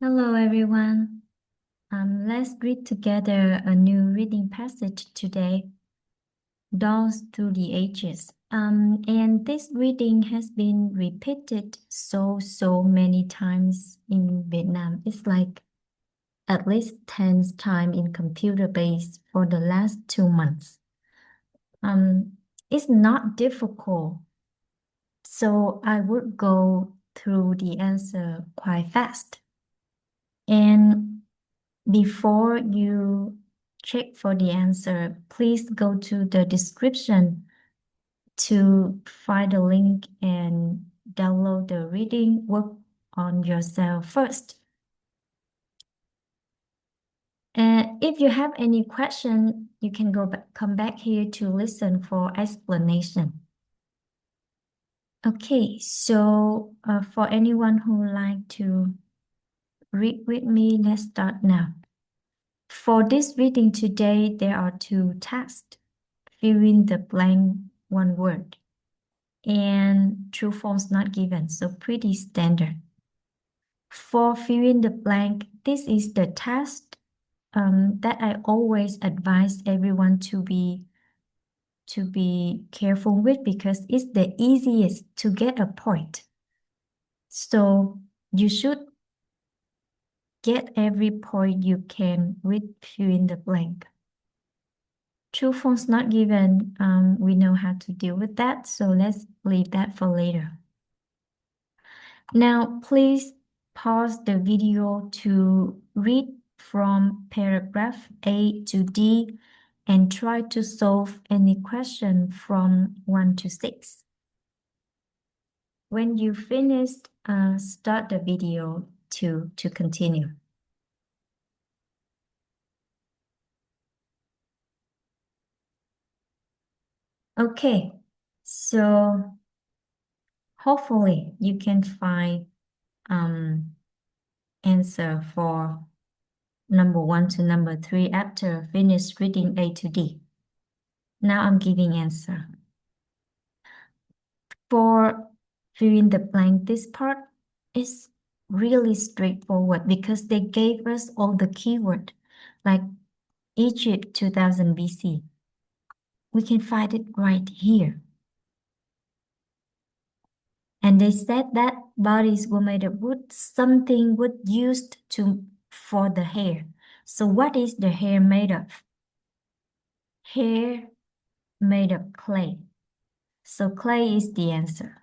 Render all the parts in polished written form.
Hello, everyone. Let's read together a new reading passage today, Dolls Through the Ages. And this reading has been repeated so many times in Vietnam. It's like at least 10 times in computer base for the last 2 months. It's not difficult, so I would go through the answer quite fast. And before you check for the answer, please go to the description to find the link and download the reading work on yourself first. And if you have any question, you can come back here to listen for explanation. Okay, so for anyone who would like to read with me, let's start now. For this reading today, there are 2 tasks. Fill in the blank one word. And true, false not given, so pretty standard. For fill in the blank, this is the task that I always advise everyone to be careful with because it's the easiest to get a point. So you should get every point you can with fill in the blank. True, false not given, we know how to deal with that, so let's leave that for later. Now, please pause the video to read from paragraph A to D and try to solve any question from 1 to 6. When you finish, start the video to continue. Okay, so hopefully you can find answer for number 1 to number 3 after finish reading A to D. Now I'm giving answer. For fill in the blank, this part is really straightforward because they gave us all the keyword, like Egypt 2000 BC. We can find it right here. And they said that bodies were made of wood, something wood used for the hair. So what is the hair made of? Hair made of clay. So clay is the answer.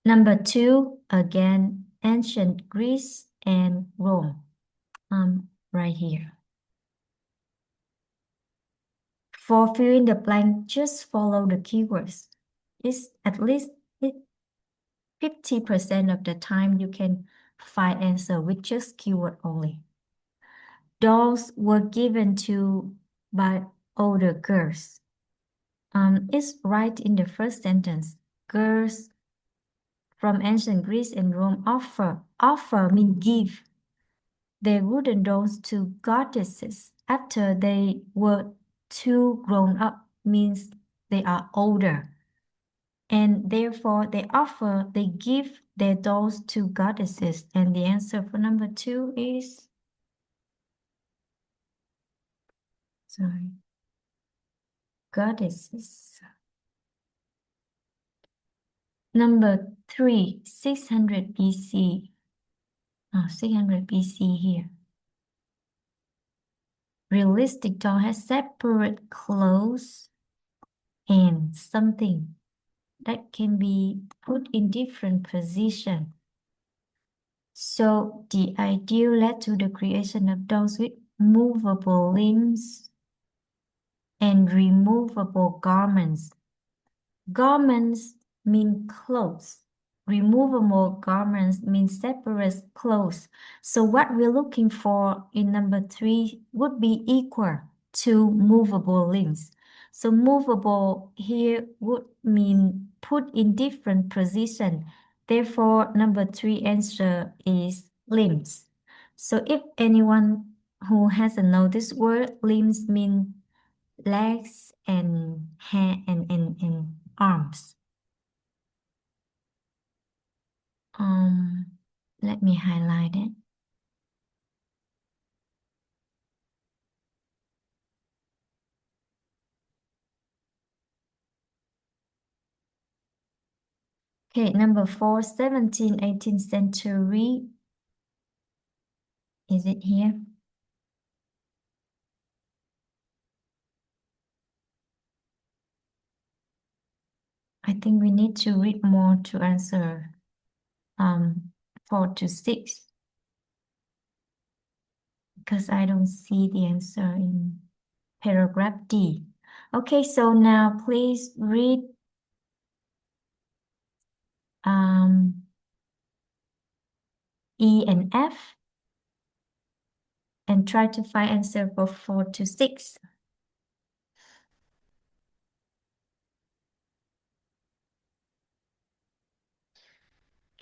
Number 2, again, ancient Greece and Rome. Right here. For fill in the blank, just follow the keywords. It's at least 50% of the time you can find answer with just keyword only. Dolls were given to by older girls. It's right in the first sentence. Girls from ancient Greece and Rome offer. Offer means give their wooden dolls to goddesses after they were too grown up, means they are older. And therefore they give their dolls to goddesses. And the answer for number 2 is, goddesses. Number 3, 600 BC. 600 BC here. Realistic doll has separate clothes and something that can be put in different position. So the ideal led to the creation of dolls with movable limbs and removable garments. Garments mean clothes. Removable garments mean separate clothes. So what we're looking for in number 3 would be equal to movable limbs. So movable here would mean put in different position. Therefore, number 3 answer is limbs. So if anyone who hasn't known this word, limbs mean legs and hand and arms. Let me highlight it. Okay, number 4, 17th, 18th century. Is it here? I think we need to read more to answer 4 to 6 because I don't see the answer in paragraph D. Okay, so now please read E and F and try to find answer for 4 to 6.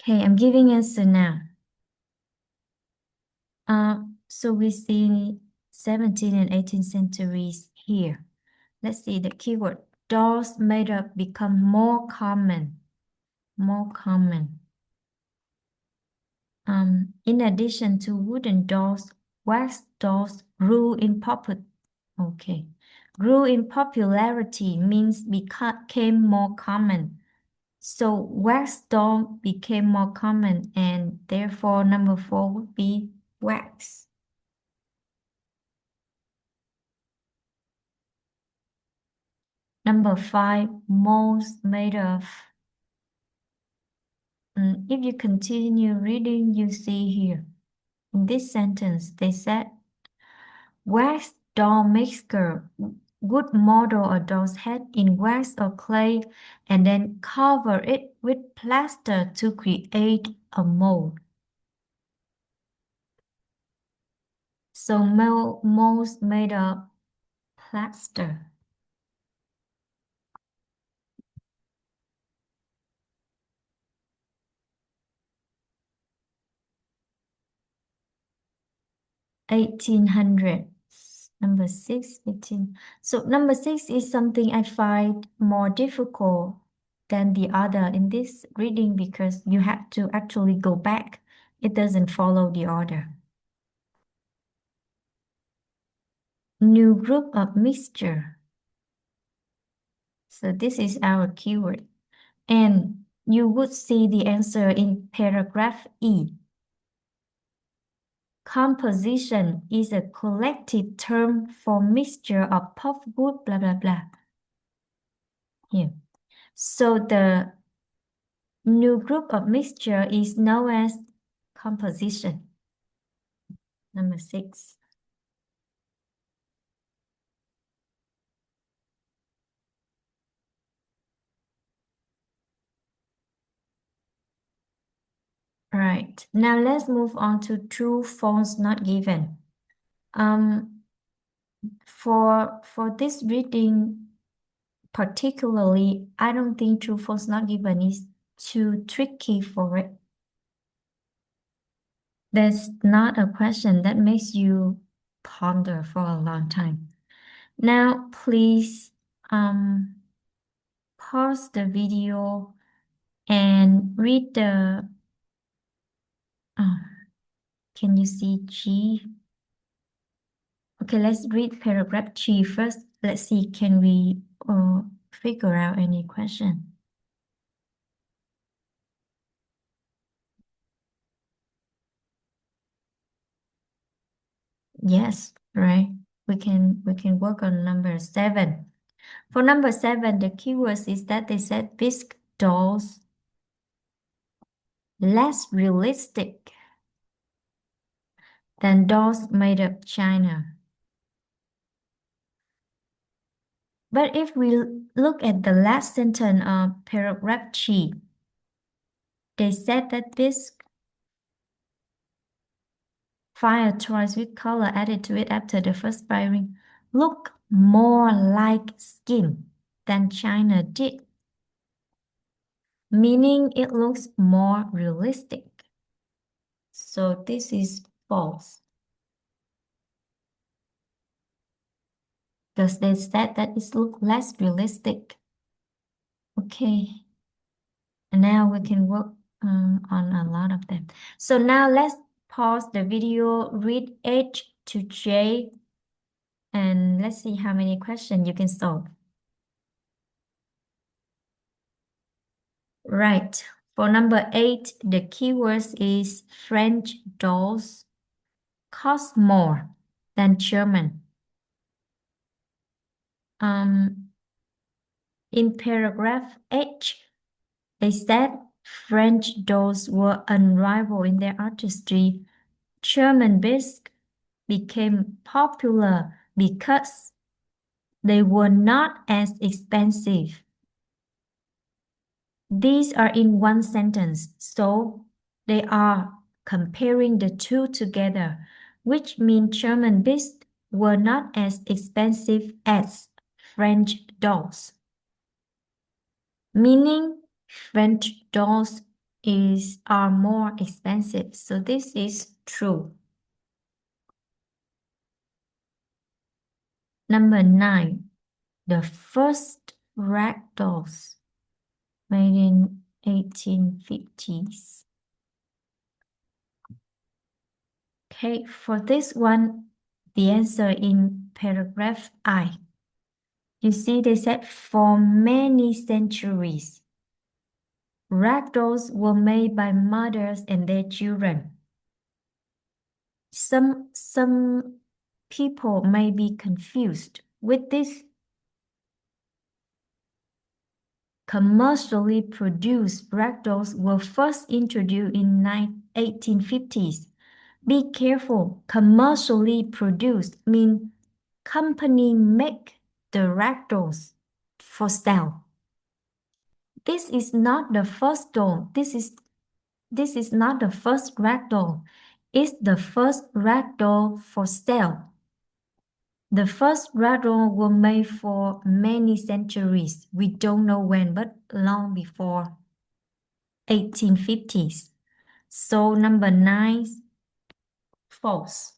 Okay, I'm giving answer now. So we see 17th and 18th centuries here. Let's see the keyword. Dolls made up become more common. More common. In addition to wooden dolls, wax dolls grew in popularity means became more common. So wax doll became more common and therefore number 4 would be wax. Number 5, molds made of. If you continue reading, you see here. In this sentence, they said, wax doll maker would model a doll's head in wax or clay and then cover it with plaster to create a mold. So molds made of plaster. (1800) Number 6, 18. So number 6 is something I find more difficult than the other in this reading because you have to actually go back. It doesn't follow the order. New group of mixture. So this is our keyword. And you would see the answer in paragraph E. Composition is a collective term for mixture of pulpwood, blah, blah, blah. Here. So the new group of mixture is known as composition. Number 6. Right. Now let's move on to true, false, not given. For this reading particularly, I don't think true, false, not given is too tricky for it. There's not a question that makes you ponder for a long time. Now, please pause the video and read the, can you see G? Okay, let's read paragraph G first. Let's see, can we figure out any question? Yes, right. We can work on number 7. For number 7, the keywords is that they said bisque dolls less realistic than dolls made of China. But if we look at the last sentence of paragraph G, they said that bisque fire toys with color added to it after the first firing look more like skin than China did, meaning it looks more realistic. So this is false. Because they said that it looks less realistic. Okay. And now we can work on a lot of them. So now let's pause the video, read H to J, and let's see how many questions you can solve. Right. For number 8, the keywords is French dolls cost more than German. In paragraph H, they said French dolls were unrivaled in their artistry. German bisques became popular because they were not as expensive. These are in one sentence, so they are comparing the two together, which means German bisques were not as expensive as French dolls. Meaning French dolls are more expensive. So this is true. Number 9, the first rag dolls made in 1850s. Okay, for this one, the answer in paragraph I. You see, they said for many centuries, rag dolls were made by mothers and their children. Some people may be confused with this. Commercially produced rag dolls were first introduced in 1850s. Be careful, commercially produced means company make the rag dolls for sale. This is not the first doll. This is not the first rag doll. It's the first rag doll for sale. The first rag doll were made for many centuries. We don't know when, but long before 1850s. So number 9, false.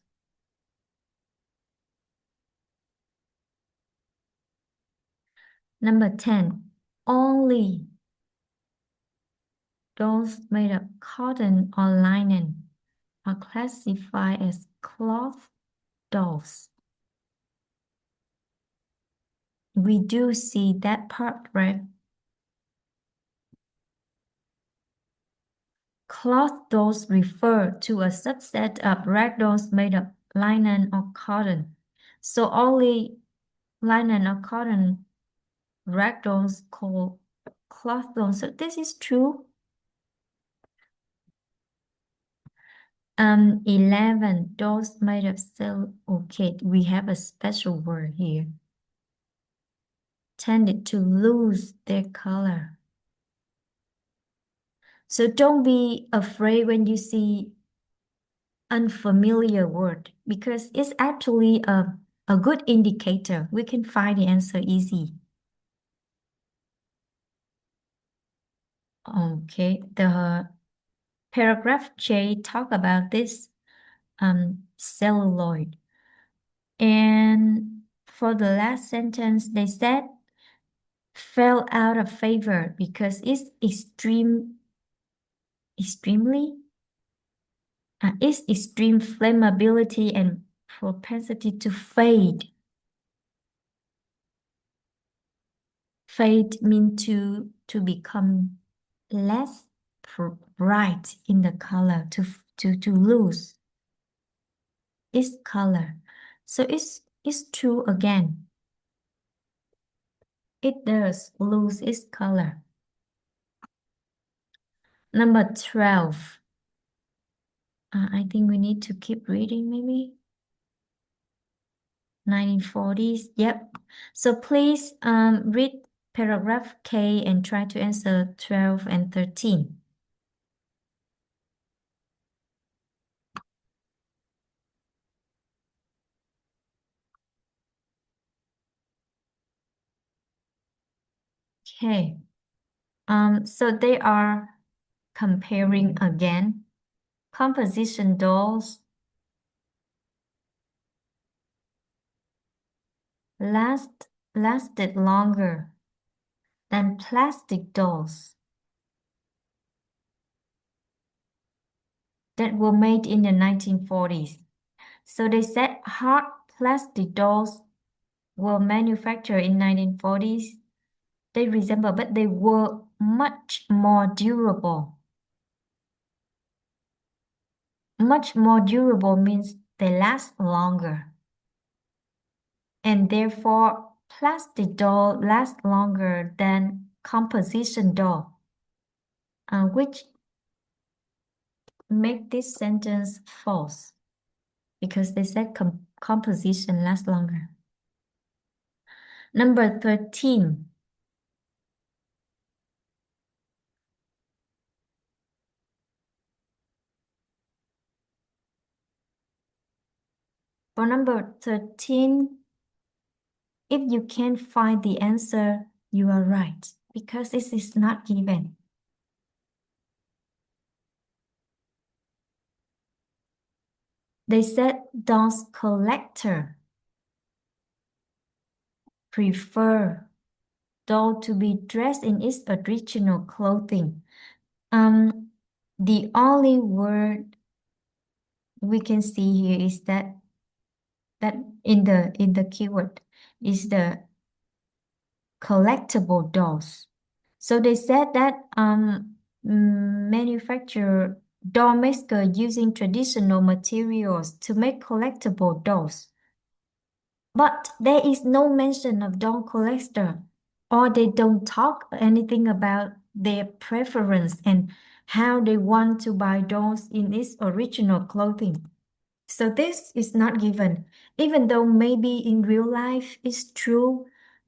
Number 10, only dolls made of cotton or linen are classified as cloth dolls. We do see that part, right? Cloth dolls refer to a subset of rag dolls made of linen or cotton. So only linen or cotton rag dolls called cloth dolls. So this is true. 11, dolls made of silk. Okay, we have a special word here. Tended to lose their color. So don't be afraid when you see unfamiliar word because it's actually a good indicator. We can find the answer easy. Okay, the paragraph J talk about this celluloid. And for the last sentence, they said fell out of favor because it's its extreme flammability and propensity to fade. Fade means to become less bright in the color, to lose its color. So it's true again. It does lose its color. Number 12. I think we need to keep reading maybe. 1940s. Yep. So please read paragraph K and try to answer 12 and 13. Okay. So they are comparing again. Composition dolls lasted longer than plastic dolls. that were made in the 1940s. So they said hard plastic dolls were manufactured in 1940s. They resemble, but they were much more durable. Much more durable means they last longer. And therefore, plastic doll lasts longer than composition doll, which make this sentence false because they said composition lasts longer. Number 13. For number 13, if you can't find the answer, you are right because this is not given. They said dolls collector prefer doll to be dressed in its original clothing. The only word we can see here is that in the keyword is the collectible dolls. So they said that manufacturer doll maker using traditional materials to make collectible dolls. But there is no mention of doll collector, or they don't talk anything about their preference and how they want to buy dolls in its original clothing. So this is not given, even though maybe in real life it's true,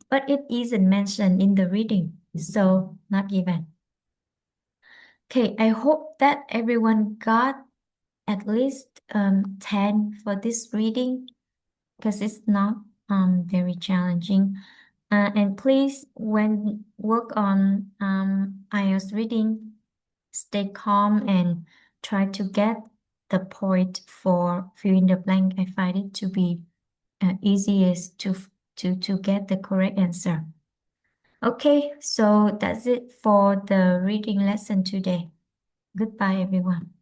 but it isn't mentioned in the reading, so not given. Okay, I hope that everyone got at least 10 for this reading because it's not very challenging. And please, when work on IELTS reading, stay calm and try to get the point for fill in the blank. I find it to be easiest to get the correct answer. Okay, so that's it for the reading lesson today. Goodbye, everyone.